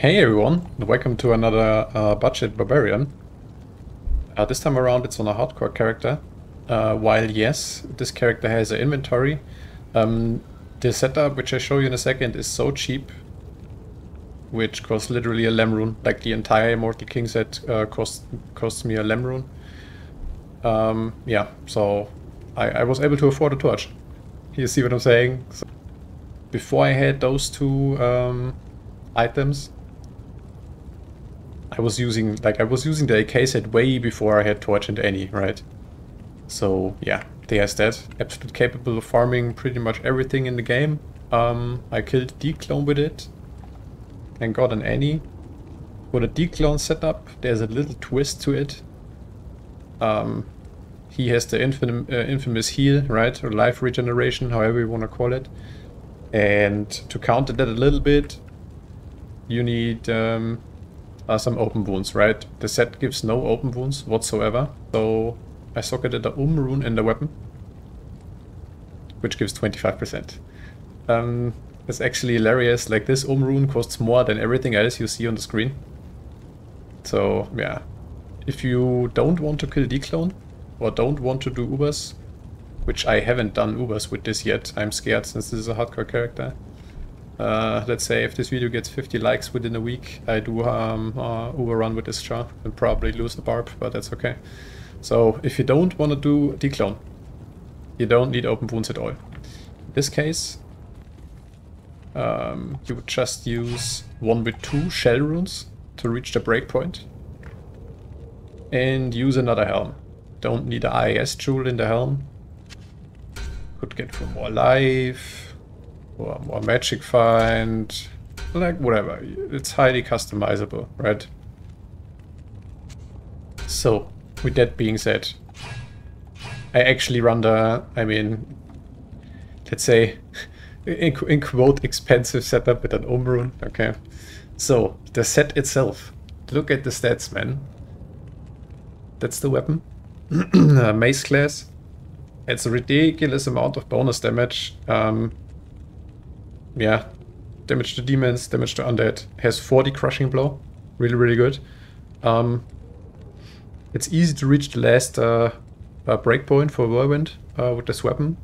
Hey everyone, and welcome to another budget Barbarian. This time around it's on a hardcore character. While yes, this character has an inventory, the setup, which I show you in a second, is so cheap, which costs literally a lem rune. Like the entire Immortal King set costs me a lem rune. Yeah, so I was able to afford a torch. You see what I'm saying? So before I had those two items, I was using the AK set way before I had torch and any, right? So yeah, there's that. Absolutely capable of farming pretty much everything in the game. I killed Dclone with it and got an any. For the Dclone setup, there's a little twist to it. He has the infamous heal, right? Or life regeneration, however you want to call it. And to counter that a little bit, you need some open wounds, right? The set gives no open wounds whatsoever. So I socketed the rune in the weapon, which gives 25%. It's actually hilarious. Like, this rune costs more than everything else you see on the screen. So yeah, if you don't want to kill Dclone or don't want to do Ubers, which I haven't done Ubers with this yet, I'm scared since this is a hardcore character. Let's say if this video gets 50 likes within a week, I do Uber run with this char and probably lose the Barb, but that's okay. So if you don't want to do Dclone, you don't need open wounds at all. In this case, you would just use one with 2 shell runes to reach the breakpoint and use another helm. Don't need an IAS jewel in the helm. Could get for more life or more magic find, like whatever. It's highly customizable, right? So with that being said, I actually run the, let's say, in quote, expensive setup with an rune. Okay, so the set itself, look at the stats, man. That's the weapon. Mace class. It's a ridiculous amount of bonus damage. Yeah, damage to demons, damage to undead. Has 40 crushing blow. Really, really good. It's easy to reach the last breakpoint for Whirlwind with this weapon,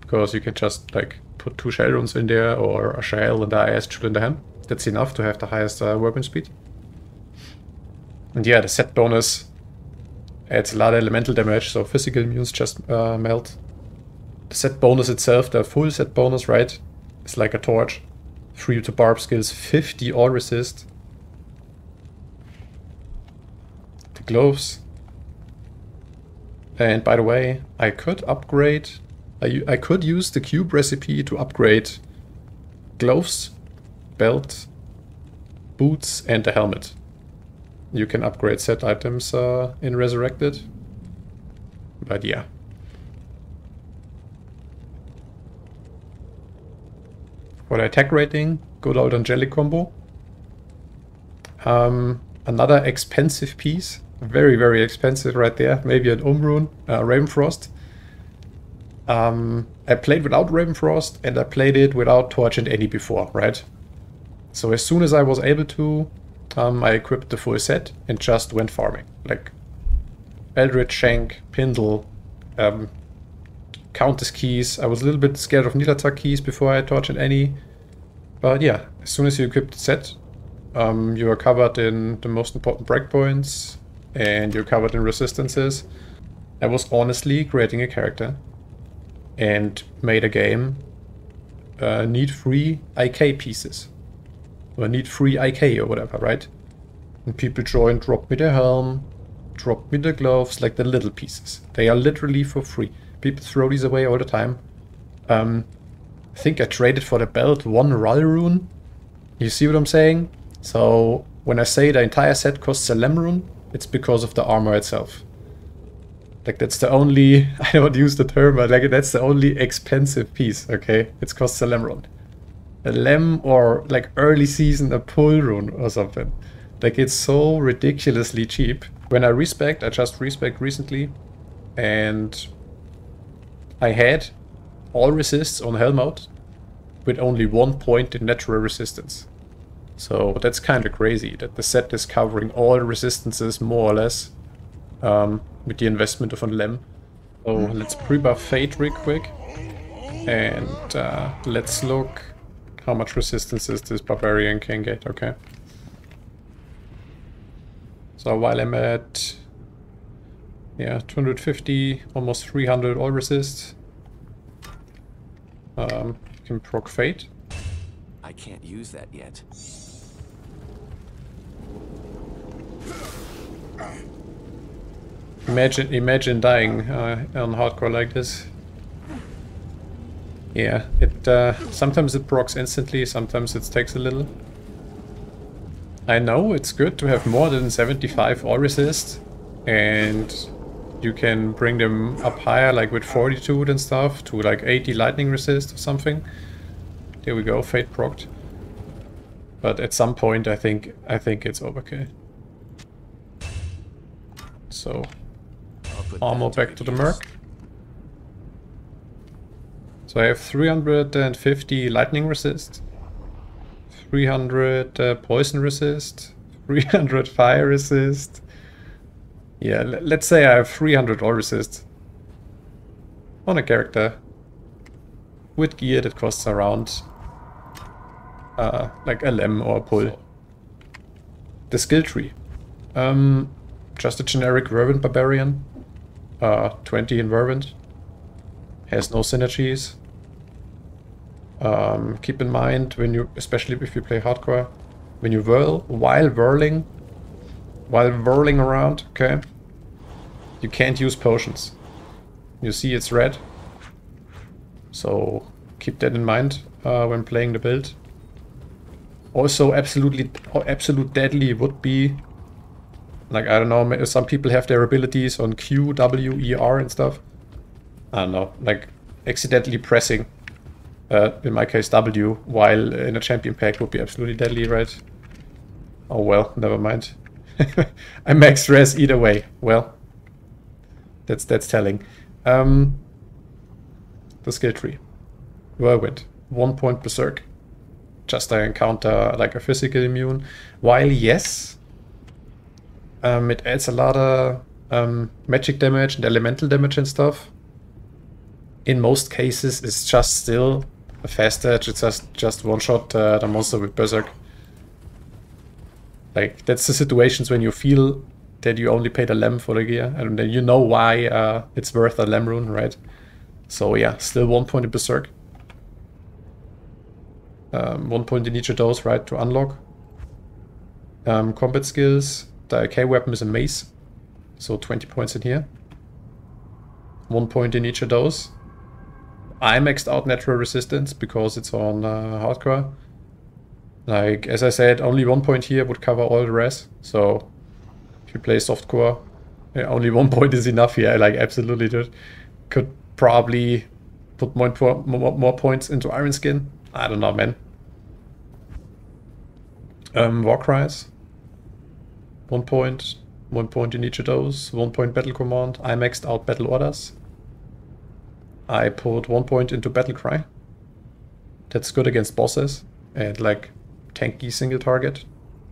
because you can just like put 2 shell runes in there or a shell and the IS jewel in the hand. That's enough to have the highest Whirlwind speed. And yeah, the set bonus adds a lot of elemental damage, so physical immunes just melt. The set bonus itself, the full set bonus, right, is like a torch. 3 to Barb skills, 50 all resist. The gloves. And by the way, I could upgrade, I could use the cube recipe to upgrade gloves, belt, boots and the helmet. You can upgrade set items in Resurrected. But yeah. For the attack rating, good old Angelic combo. Another expensive piece. Very, very expensive right there. Maybe an rune, Ravenfrost. I played without Ravenfrost and I played it without Torch and any before, right? So as soon as I was able to, I equipped the full set and just went farming. Like Eldritch, Shank, Pindle, Countess keys. I was a little bit scared of Nilatak keys before I had Torch and any. But yeah, as soon as you equip the set, you are covered in the most important breakpoints and you're covered in resistances. I was honestly creating a character and made a game need 3 IK pieces. Or need 3 IK or whatever, right? And people join, drop me the helm, drop me the gloves, like the little pieces. They are literally for free. People throw these away all the time. I think I traded for the belt 1 rune. You see what I'm saying? So when I say the entire set costs a lem rune, it's because of the armor itself. Like, that's the only, I don't use the term, but like that's the only expensive piece, okay? It costs a lem rune. A lem, or like early season a pull rune or something. Like, it's so ridiculously cheap. When I respec, I just respec recently, and I had all resists on helm out with only 1 point in natural resistance. So that's kind of crazy that the set is covering all resistances more or less with the investment of a lem. So let's pre-buff Fate real quick. And let's look how much resistances this Barbarian can get, okay? So while I'm at, yeah, 250, almost 300 all resist, you can proc Fate. I can't use that yet. Imagine dying on hardcore like this. Yeah, it sometimes it procs instantly, sometimes it takes a little. I know it's good to have more than 75 all resist, and you can bring them up higher, like with fortitude and stuff, to like 80 lightning resist or something. There we go, Fate procced. But at some point I think it's overkill. So armor back to the Merc. So I have 350 lightning resist, 300 poison resist, 300 fire resist. Yeah, let's say I have 300 all resist on a character with gear that costs around like a lem or a pull. The skill tree. Just a generic Whirlwind Barbarian. 20 in Whirlwind. Has no synergies. Keep in mind when you, especially if you play hardcore, when you whirl, while whirling around, okay, you can't use potions. You see it's red. So keep that in mind when playing the build. Also, absolute deadly would be, like, I don't know, some people have their abilities on Q, W, E, R and stuff. I don't know, like accidentally pressing, in my case W, while in a champion pack would be absolutely deadly, right? Oh well, never mind. I max res either way. Well, that's telling. The skill tree. Whirlwind. 1 point berserk. Just I encounter like a physical immune. While yes, it adds a lot of magic damage and elemental damage and stuff. In most cases, it's just still a fast edge. It's just one shot the monster with berserk. Like that's the situations when you feel that you only paid a lem for the gear, and then you know why it's worth a lem rune, right? So yeah, still 1 point in berserk. 1 point in each of those, right, to unlock. Combat skills. The AK weapon is a mace, so 20 points in here. 1 point in each of those. I maxed out natural resistance because it's on hardcore. Like, as I said, only 1 point here would cover all the rest. So, if you play softcore, yeah, only 1 point is enough here. Like, absolutely, dude. Could probably put more points into Iron Skin. I don't know, man. War Cries. 1 point. 1 point in each of those. 1 point Battle Command. I maxed out Battle Orders. I put 1 point into Battle Cry. That's good against bosses and like tanky single target.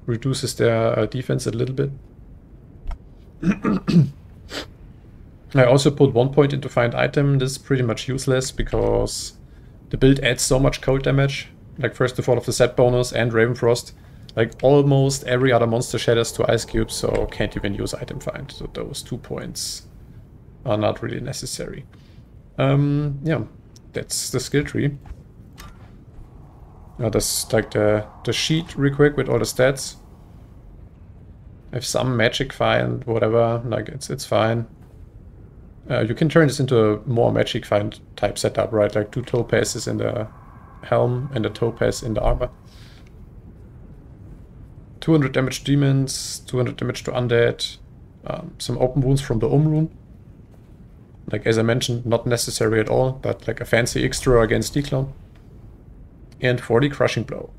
Reduces their defense a little bit. I also put 1 point into Find Item. This is pretty much useless because the build adds so much cold damage. Like First to Fall of the Set bonus and Ravenfrost. Like almost every other monster shatters to Ice Cubes, so can't even use Item Find. So those 2 points are not really necessary. Yeah, that's the skill tree. That's like the sheet real quick with all the stats. I have some magic find, whatever, like it's fine. You can turn this into a more magic find type setup, right? Like 2 topazes in the helm and a topaz in the armor. 200 damage to demons, 200 damage to undead, some open wounds from the rune. Like, as I mentioned, not necessary at all, but like a fancy extra against Dclone. And 40 Crushing Blow.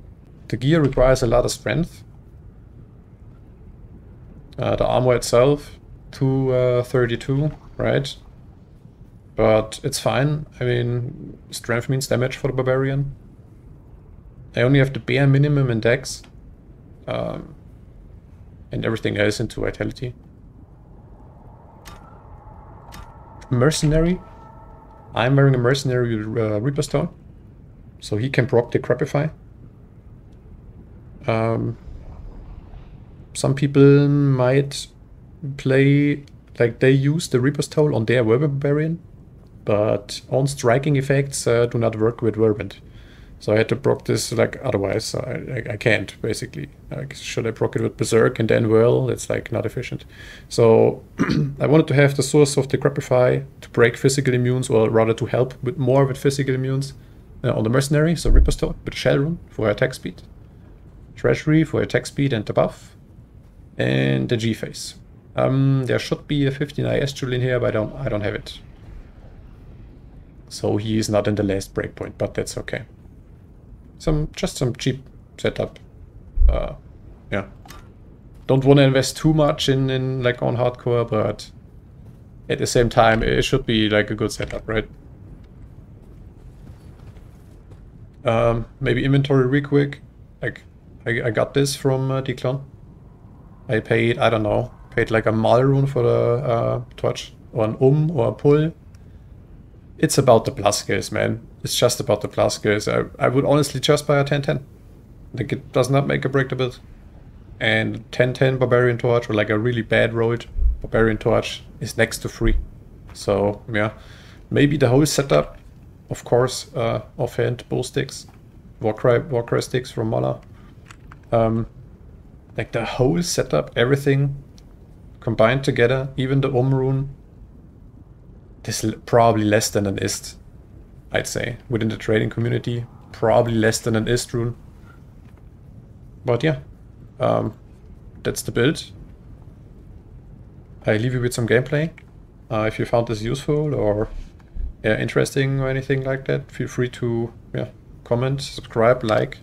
The gear requires a lot of strength. The armor itself, 232, right? But it's fine. I mean, strength means damage for the Barbarian. I only have the bare minimum in dex. and everything else into vitality. Mercenary. I'm wearing a mercenary Reaper Stone, so he can proc Decrepify. Some people might play like they use the Reaper's Toll on their WW Barbarian, but on striking effects do not work with Whirlwind. So I had to proc this like otherwise, so I can't basically. Like, should I proc it with Berserk and then Whirl? It's like not efficient. So I wanted to have the source of Decrepify to break physical immunes, or rather to help with more with physical immunes on the Mercenary. So Reaper's Toll with Shell Rune for attack speed, Treasury for attack speed and the buff, and the G-Phase. There should be a 15 IS jewel in here, but I don't have it. So he is not in the last breakpoint, but that's okay. Just some cheap setup. Yeah. Don't want to invest too much in like on hardcore, but at the same time it should be like a good setup, right? Maybe inventory real quick. Like I got this from Dclone. I paid, I don't know, paid like a Mal rune for the torch, or an or a pull. It's about the plus skills, man. It's just about the plus skills. I would honestly just buy a 10-10. Like, it does not make or break the build. And 10-10 Barbarian Torch, or like a really bad rolled Barbarian Torch, is next to free. So, yeah. Maybe the whole setup, of course, offhand, bull sticks, Warcry sticks from Mala. Like the whole setup, everything combined together, even the rune, this is probably less than an ist, I'd say. Within the trading community, probably less than an ist rune. But yeah, that's the build. I leave you with some gameplay. If you found this useful or interesting or anything like that, feel free to comment, subscribe, like,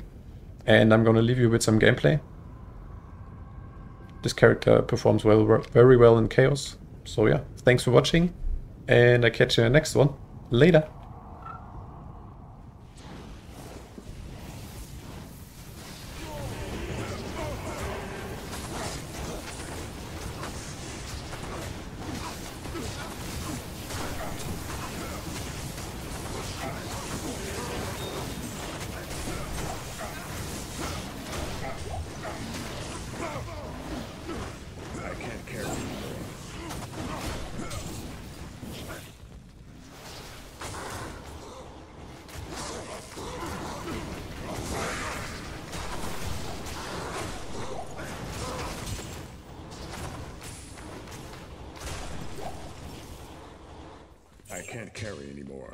and I'm gonna leave you with some gameplay. This character performs very well in Chaos. So yeah, thanks for watching, and I catch you in the next one. Later! I can't carry anymore.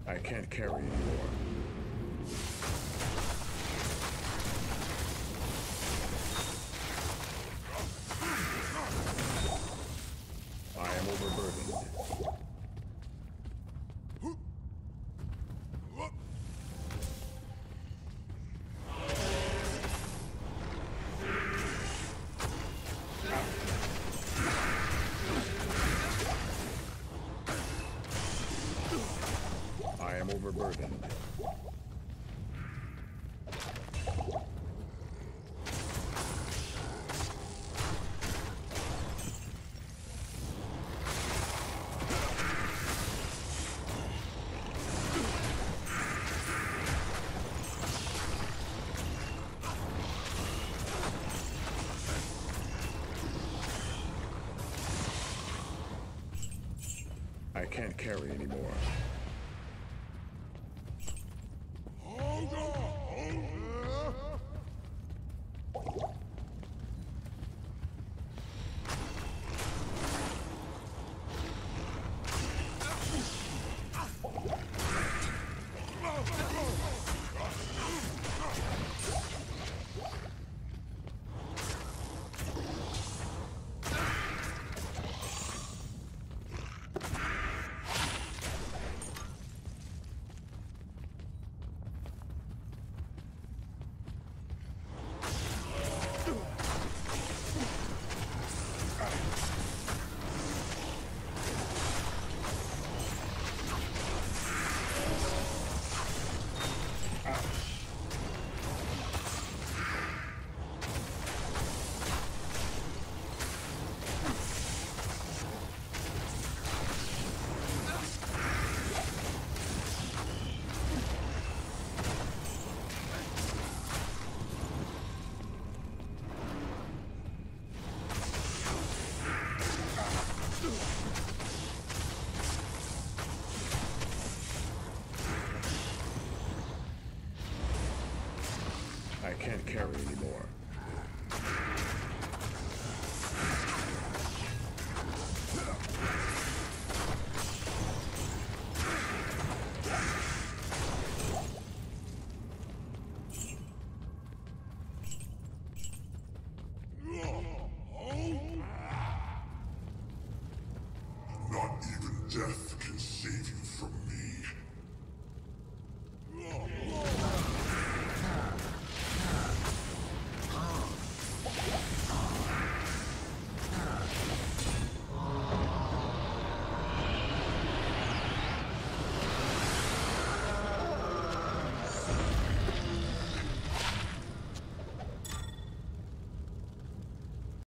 I can't carry anymore. I am overburdened. am overburdened. I can't carry anymore. Hold on! I can't carry anymore.